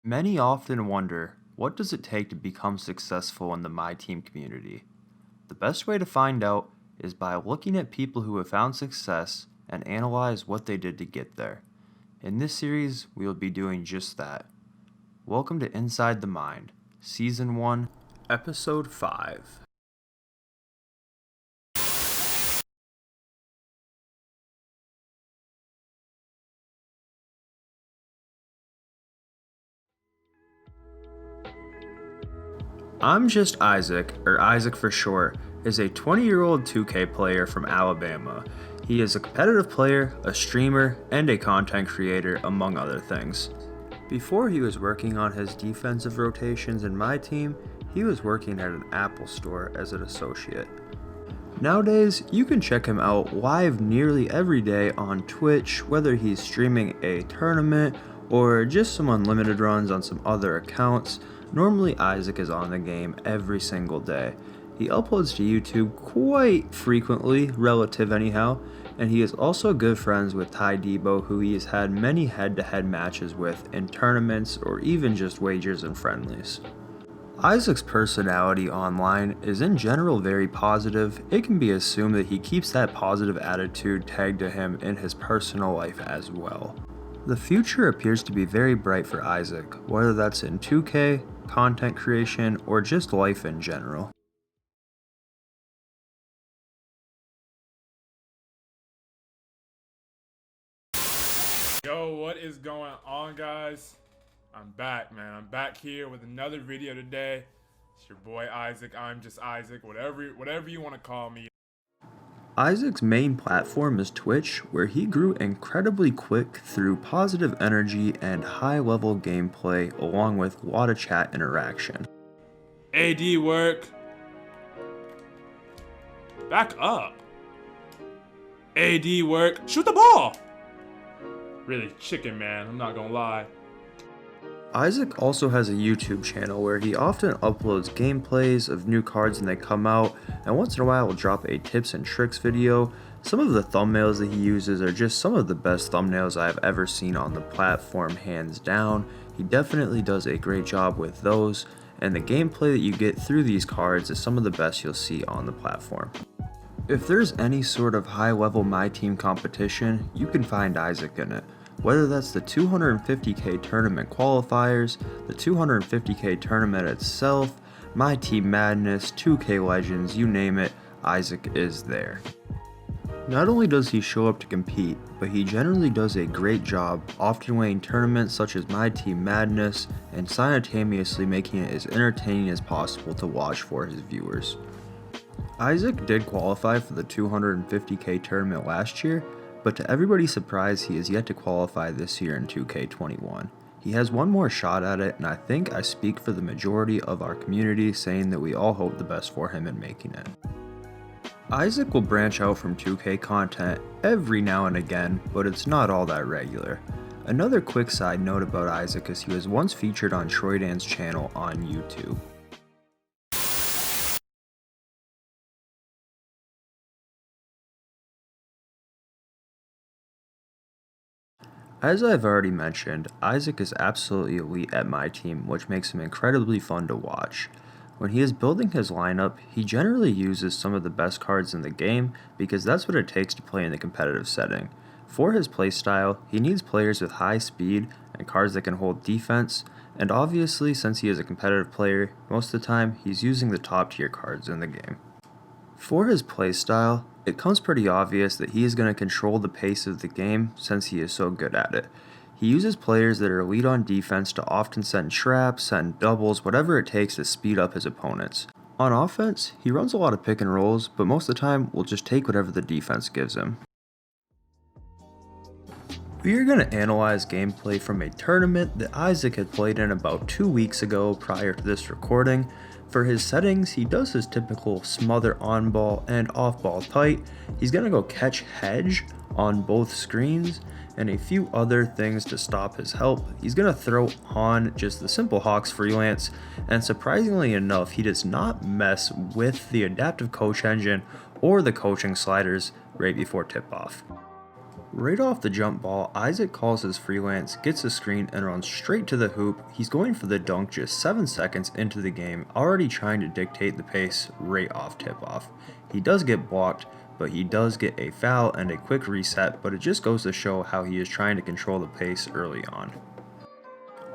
Many often wonder, what does it take to become successful in the MyTeam community? The best way to find out is by looking at people who have found success and analyze what they did to get there. In this series, we will be doing just that. Welcome to Inside the Mind, Season 1, Episode 5. ImJustIsaac, or Isaac for short, is a 20-year-old 2K player from Alabama. He is a competitive player, a streamer, and a content creator, among other things. Before he was working on his defensive rotations in MyTeam, he was working at an Apple store as an associate. Nowadays, you can check him out live nearly every day on Twitch, whether he's streaming a tournament or just some unlimited runs on some other accounts. Normally, Isaac is on the game every single day. He uploads to YouTube quite frequently, relative anyhow, and he is also good friends with Tydebo, who he has had many head-to-head matches with in tournaments or even just wagers and friendlies. Isaac's personality online is in general very positive. It can be assumed that he keeps that positive attitude tagged to him in his personal life as well. The future appears to be very bright for Isaac, whether that's in 2K, content creation, or just life in general. Yo, what is going on, guys? I'm back, man. I'm back here with another video today. It's your boy Isaac. I'm just Isaac, whatever you want to call me. Isaac's main platform is Twitch, where he grew incredibly quick through positive energy and high-level gameplay, along with a lot of chat interaction. AD work. Back up. AD work. Shoot the ball. Really chicken, man. I'm not gonna lie. Isaac also has a YouTube channel where he often uploads gameplays of new cards when they come out, and once in a while will drop a tips and tricks video. Some of the thumbnails that he uses are just some of the best thumbnails I've ever seen on the platform, hands down. He definitely does a great job with those, and the gameplay that you get through these cards is some of the best you'll see on the platform. If there's any sort of high-level MyTeam competition, you can find Isaac in it. Whether that's the 250k tournament qualifiers, the 250k tournament itself, MyTeam Madness, 2K Legends, you name it, Isaac is there. Not only does he show up to compete, but he generally does a great job, often winning tournaments such as MyTeam Madness, and simultaneously making it as entertaining as possible to watch for his viewers. Isaac did qualify for the 250k tournament last year, but to everybody's surprise, he is yet to qualify this year in 2K21. He has one more shot at it, and I think I speak for the majority of our community saying that we all hope the best for him in making it. Isaac will branch out from 2K content every now and again, but it's not all that regular. Another quick side note about Isaac is he was once featured on Troydan's channel on YouTube. As I've already mentioned, Isaac is absolutely elite at MyTeam, which makes him incredibly fun to watch. When he is building his lineup, he generally uses some of the best cards in the game because that's what it takes to play in the competitive setting. For his playstyle, he needs players with high speed and cards that can hold defense, and obviously since he is a competitive player, most of the time he's using the top tier cards in the game. For his playstyle, it comes pretty obvious that he is going to control the pace of the game since he is so good at it. He uses players that are elite on defense to often send traps, send doubles, whatever it takes to speed up his opponents. On offense, he runs a lot of pick and rolls, but most of the time will just take whatever the defense gives him. We are going to analyze gameplay from a tournament that Isaac had played in about 2 weeks ago prior to this recording. For his settings, he does his typical smother on ball and off ball tight. He's going to go catch hedge on both screens and a few other things to stop his help. He's going to throw on just the simple Hawks freelance, and surprisingly enough, he does not mess with the adaptive coach engine or the coaching sliders right before tip off. Right off the jump ball, Isaac calls his freelance, gets a screen, and runs straight to the hoop. He's going for the dunk just 7 seconds into the game, already trying to dictate the pace right off tip-off. He does get blocked, but he does get a foul and a quick reset, but it just goes to show how he is trying to control the pace early on.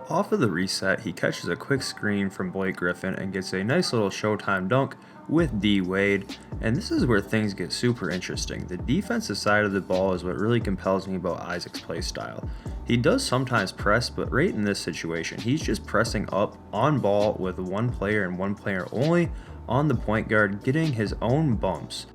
Off of the reset, he catches a quick screen from Blake Griffin and gets a nice little Showtime dunk with D Wade, and this is where things get super interesting. The defensive side of the ball is what really compels me about Isaac's play style. He does sometimes press, but right in this situation, he's just pressing up on ball with one player and one player only on the point guard, getting his own bumps.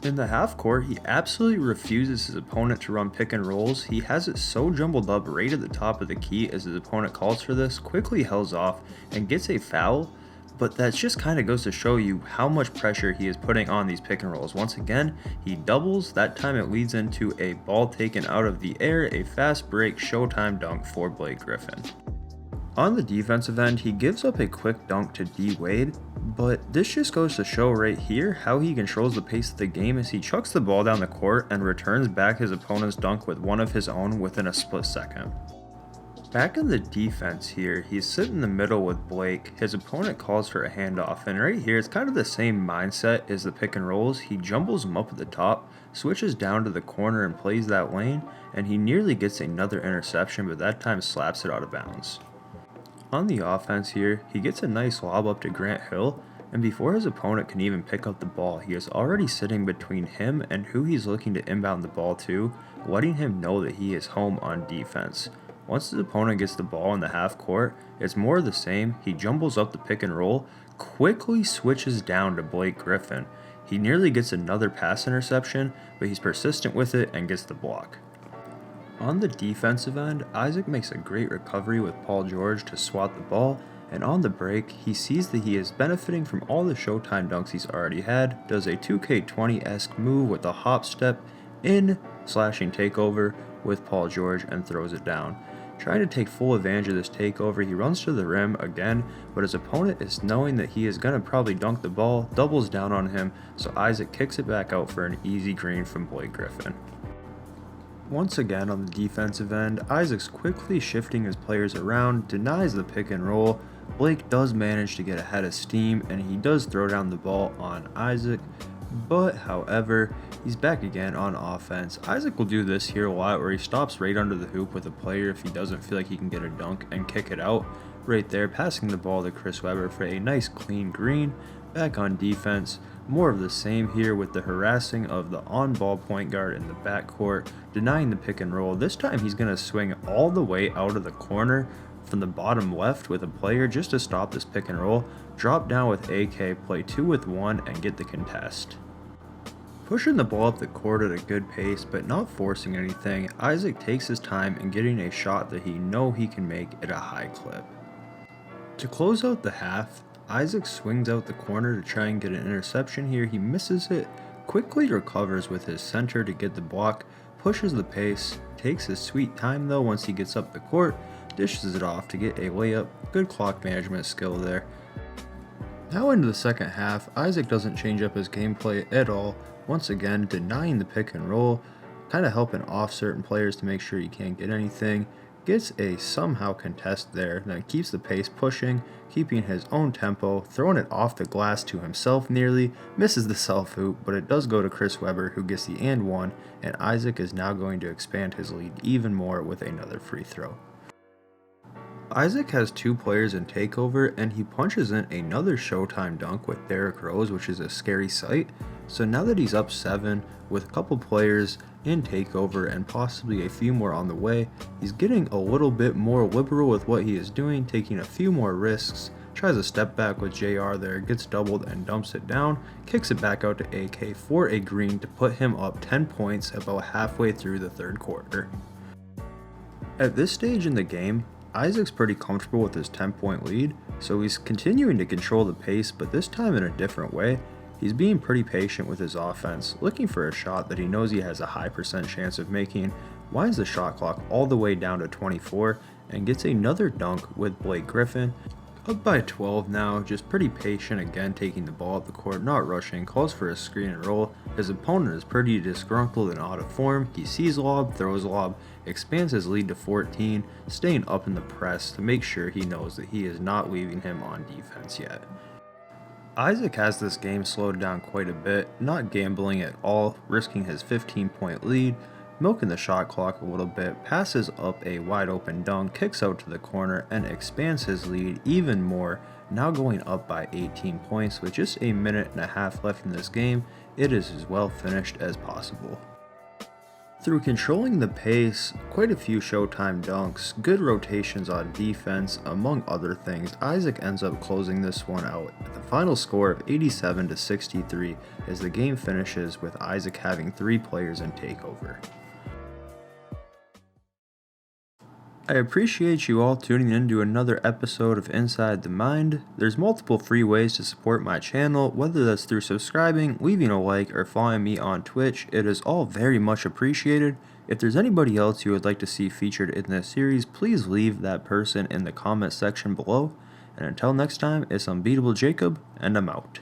In the half court, he absolutely refuses his opponent to run pick and rolls. He has it so jumbled up right at the top of the key as his opponent calls for this, quickly hells off and gets a foul, but that just kind of goes to show you how much pressure he is putting on these pick and rolls. Once again, he doubles, that time it leads into a ball taken out of the air, a fast break Showtime dunk for Blake Griffin. On the defensive end, he gives up a quick dunk to D Wade, but this just goes to show right here how he controls the pace of the game as he chucks the ball down the court and returns back his opponent's dunk with one of his own within a split second. Back in the defense here, he's sitting in the middle with Blake. His opponent calls for a handoff, and right here it's kind of the same mindset as the pick and rolls. He jumbles him up at the top, switches down to the corner and plays that lane, and he nearly gets another interception, but that time slaps it out of bounds. On the offense here, he gets a nice lob up to Grant Hill, and before his opponent can even pick up the ball, he is already sitting between him and who he's looking to inbound the ball to, letting him know that he is home on defense. Once his opponent gets the ball in the half court, it's more of the same. He jumbles up the pick and roll, quickly switches down to Blake Griffin. He nearly gets another pass interception, but he's persistent with it and gets the block. On the defensive end, Isaac makes a great recovery with Paul George to swat the ball, and on the break, he sees that he is benefiting from all the Showtime dunks he's already had, does a 2K20-esque move with a hop step in slashing takeover with Paul George and throws it down. Trying to take full advantage of this takeover, he runs to the rim again, but his opponent is knowing that he is going to probably dunk the ball, doubles down on him, so Isaac kicks it back out for an easy green from Blake Griffin. Once again on the defensive end, Isaac's quickly shifting his players around, denies the pick and roll. Blake does manage to get ahead of steam, and he does throw down the ball on Isaac, but however, he's back again on offense. Isaac will do this here a lot where he stops right under the hoop with a player if he doesn't feel like he can get a dunk and kick it out. Right there, passing the ball to Chris Webber for a nice clean green. Back on defense, more of the same here with the harassing of the on-ball point guard in the backcourt, denying the pick and roll. This time he's going to swing all the way out of the corner from the bottom left with a player just to stop this pick and roll, drop down with AK, play 2 with 1, and get the contest. Pushing the ball up the court at a good pace, but not forcing anything, Isaac takes his time in getting a shot that he knows he can make at a high clip. To close out the half, Isaac swings out the corner to try and get an interception here. He misses it, quickly recovers with his center to get the block, pushes the pace, takes his sweet time though once he gets up the court, dishes it off to get a layup. Good clock management skill there. Now into the second half, Isaac doesn't change up his gameplay at all, once again denying the pick and roll, kind of helping off certain players to make sure you can't get anything. Gets a somehow contest there, then keeps the pace pushing, keeping his own tempo, throwing it off the glass to himself nearly, misses the self hoop, but it does go to Chris Webber who gets the and one, and Isaac is now going to expand his lead even more with another free throw. Isaac has 2 players in takeover, and he punches in another Showtime dunk with Derrick Rose, which is a scary sight. So now that he's up 7 with a couple players in takeover and possibly a few more on the way, he's getting a little bit more liberal with what he is doing, taking a few more risks, tries a step back with JR there, gets doubled and dumps it down, kicks it back out to AK for a green to put him up 10 points about halfway through the third quarter. At this stage in the game, Isaac's pretty comfortable with his 10-point lead, so he's continuing to control the pace, but this time in a different way. He's being pretty patient with his offense, looking for a shot that he knows he has a high % chance of making, winds the shot clock all the way down to 24, and gets another dunk with Blake Griffin. Up by 12 now, just pretty patient again, taking the ball up the court, not rushing, calls for a screen and roll, His opponent is pretty disgruntled and out of form. He sees lob, throws lob, expands his lead to 14, staying up in the press to make sure he knows that he is not leaving him on defense yet. Isaac has this game slowed down quite a bit, not gambling at all, risking his 15-point lead, milking the shot clock a little bit, passes up a wide open dunk, kicks out to the corner, and expands his lead even more, now going up by 18 points with just a minute and a half left in this game. It is as well finished as possible. Through controlling the pace, quite a few showtime dunks, good rotations on defense, among other things, Isaac ends up closing this one out with a final score of 87-63 as the game finishes with Isaac having 3 players in takeover. I appreciate you all tuning in to another episode of Inside the Mind. There's multiple free ways to support my channel, whether that's through subscribing, leaving a like, or following me on Twitch. It is all very much appreciated. If there's anybody else you would like to see featured in this series, please leave that person in the comment section below. And until next time, it's Unbeatable Jacob, and I'm out.